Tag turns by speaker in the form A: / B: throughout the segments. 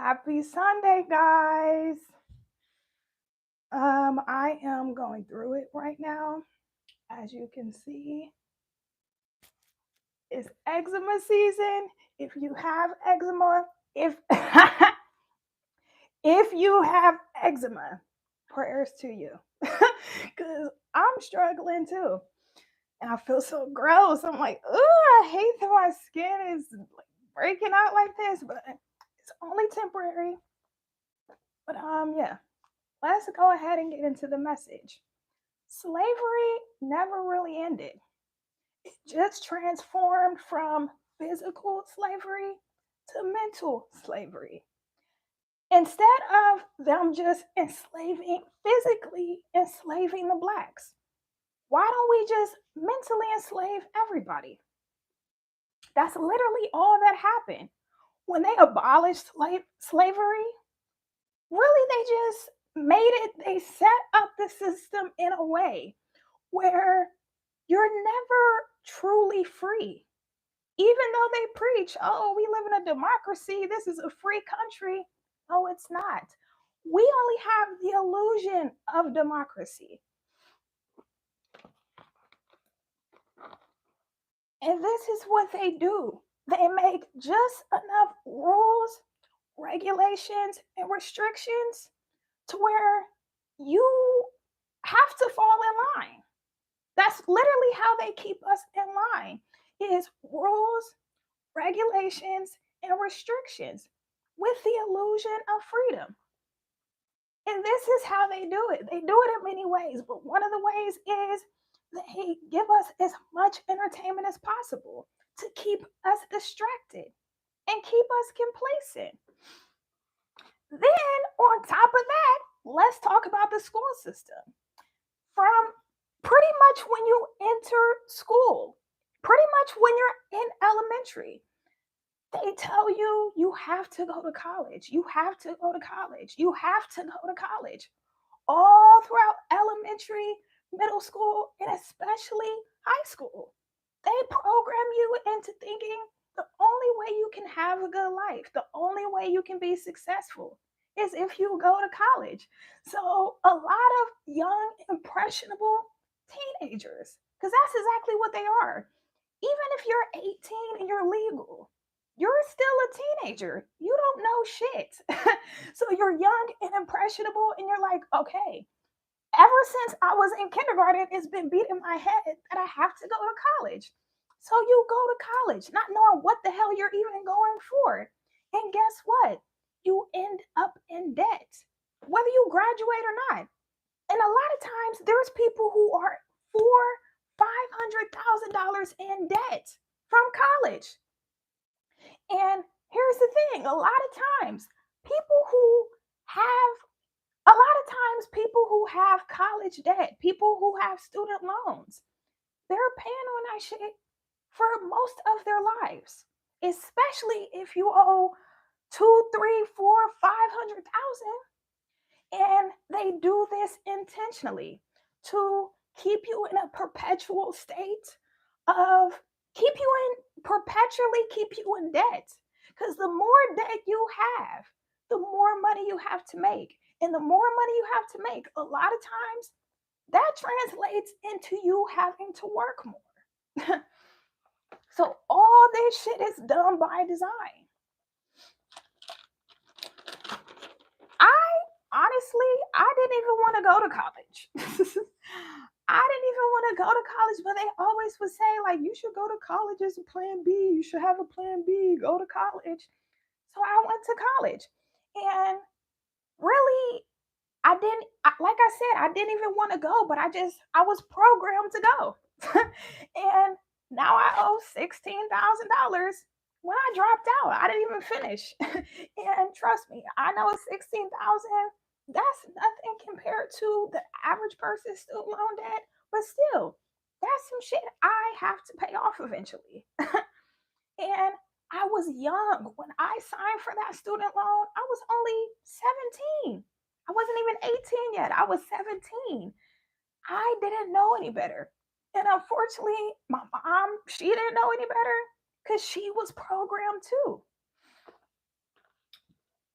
A: Happy Sunday, guys. I am going through it right now. As you can see, it's eczema season. If you have eczema, if if you have eczema, prayers to you. Cuz I'm struggling too. And I feel so gross. I'm like, "Oh, I hate that my skin is like breaking out like this, but it's only temporary." But yeah. Let's go ahead and get into the message. Slavery never really ended. It just transformed from physical slavery to mental slavery. Instead of them just physically enslaving the blacks, why don't we just mentally enslave everybody? That's literally all that happened. When they abolished slavery, really they just they set up the system in a way where you're never truly free. Even though they preach, oh, we live in a democracy, this is a free country. No, it's not. We only have the illusion of democracy. And this is what they do. They make just enough rules, regulations, and restrictions to where you have to fall in line. That's literally how they keep us in line is rules, regulations, and restrictions with the illusion of freedom. And this is how they do it. They do it in many ways, but one of the ways is they give us as much entertainment as possible to keep us distracted and keep us complacent. Then, on top of that, let's talk about the school system. From pretty much when you enter school, pretty much when you're in elementary, they tell you you have to go to college. You have to go to college. You have to go to college. All throughout elementary, middle school, and especially high school. They program you into thinking the only way you can have a good life, the only way you can be successful is if you go to college. So a lot of young, impressionable teenagers, because that's exactly what they are. Even if you're 18 and you're legal, you're still a teenager. You don't know shit. So you're young and impressionable, and you're like, okay, ever since I was in kindergarten, it's been beat in my head that I have to go to college. So you go to college, not knowing what the hell you're even going for. And guess what? You end up in debt, whether you graduate or not. And a lot of times there's people who are $400,000, $500,000 in debt from college. And here's the thing, have a lot of times people who have college debt, people who have student loans, they're paying on that shit for most of their lives. Especially if you owe two, three, four, 500,000. And they do this intentionally to keep you in a perpetual state of keep you in debt. Because the more debt you have, the more money you have to make. And the more money you have to make, a lot of times that translates into you having to work more. So all this shit is done by design. I I didn't even want to go to college. I didn't even want to go to college, but they always would say, like, you should go to college as a plan B. You should have a plan B, go to college. So I went to college. And really, like I said, I didn't even want to go, but I was programmed to go. And now I owe $16,000 when I dropped out. I didn't even finish. And trust me, I know 16,000, that's nothing compared to the average person's student loan debt, but still, that's some shit I have to pay off eventually. And I was young when I signed for that student loan. I was only 17. I wasn't even 18 yet. I was 17. I didn't know any better. And unfortunately, my mom, she didn't know any better because she was programmed too.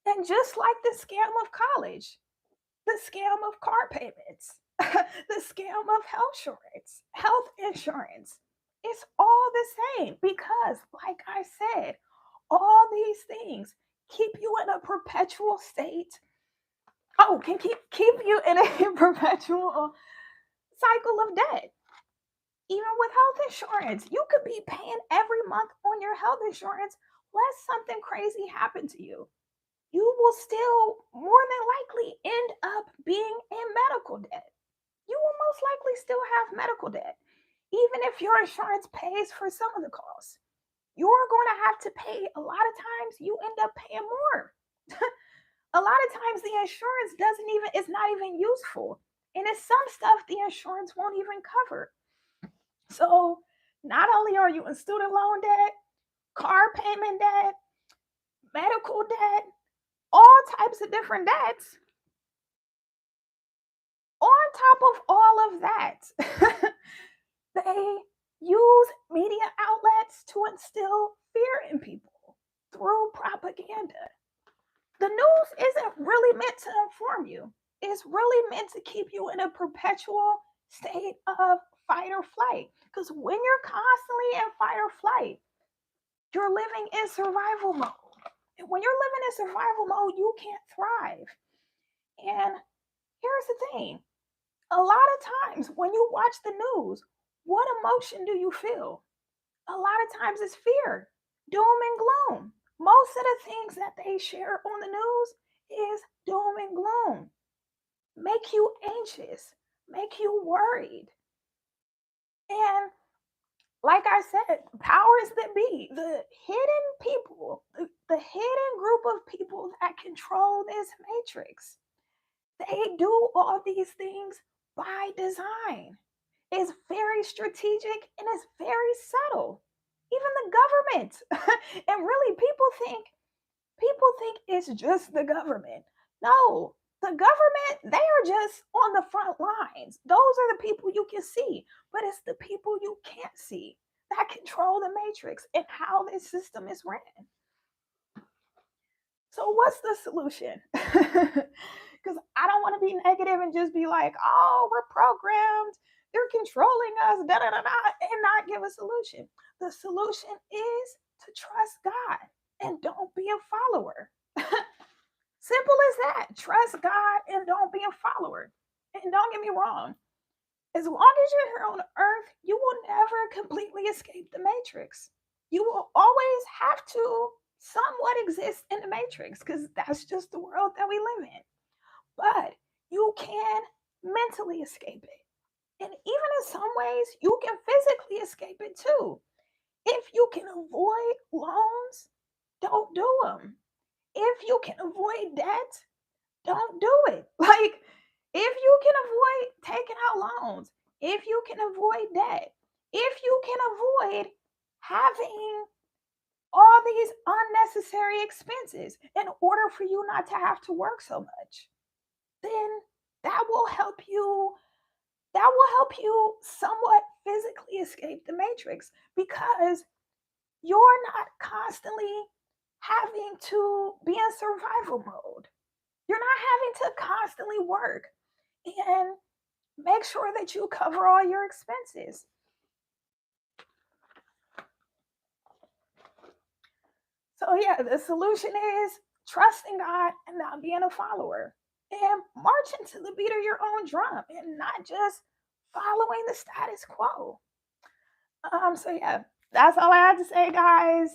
A: And just like the scam of college, the scam of car payments, the scam of health insurance, it's all the same because, like I said, all these things keep you in a perpetual state. Oh, can keep you in a perpetual cycle of debt. Even with health insurance, you could be paying every month on your health insurance, lest something crazy happen to you. You will still more than likely end up being in medical debt. You will most likely still have medical debt, even if your insurance pays for some of the costs. You're going to have to pay a lot of times, you end up paying more. A lot of times the insurance doesn't even, it's not even useful. And it's some stuff the insurance won't even cover. So not only are you in student loan debt, car payment debt, medical debt, all types of different debts. On top of all of that, they use media outlets to instill fear in people through propaganda. The news isn't really meant to inform you. It's really meant to keep you in a perpetual state of fight or flight. Because when you're constantly in fight or flight, you're living in survival mode. And when you're living in survival mode, you can't thrive. And here's the thing, a lot of times when you watch the news, what emotion do you feel? A lot of times it's fear, doom and gloom. Most of the things that they share on the news is doom and gloom. Make you anxious, make you worried. And like I said, powers that be, the hidden people, the hidden group of people that control this matrix, they do all these things by design. It's very strategic and it's very subtle. Even the government. And really people think it's just the government. No, the government, they are just on the front lines. Those are the people you can see, but it's the people you can't see that control the matrix and how this system is ran. So what's the solution? Because I don't want to be negative and just be like, oh, we're programmed, they're controlling us, da da da da, and not give a solution. The solution is to trust God and don't be a follower. Simple as that. Trust God and don't be a follower. And don't get me wrong, as long as you're here on earth, you will never completely escape the matrix. You will always have to somewhat exist in the matrix because that's just the world that we live in. But you can mentally escape it. And even in some ways, you can physically escape it too. If you can avoid loans, don't do them. If you can avoid debt, don't do it. Like, if you can avoid taking out loans, if you can avoid debt, if you can avoid having all these unnecessary expenses in order for you not to have to work so much, then that will help you somewhat physically escape the matrix because you're not constantly having to be in survival mode. You're not having to constantly work and make sure that you cover all your expenses. So, yeah, the solution is trusting God and not being a follower and marching to the beat of your own drum and not just following the status quo. So yeah, that's all I had to say, guys.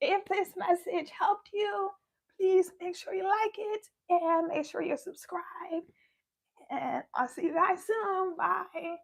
A: If this message helped you, please make sure you like it and make sure you subscribe. And I'll see you guys soon. Bye.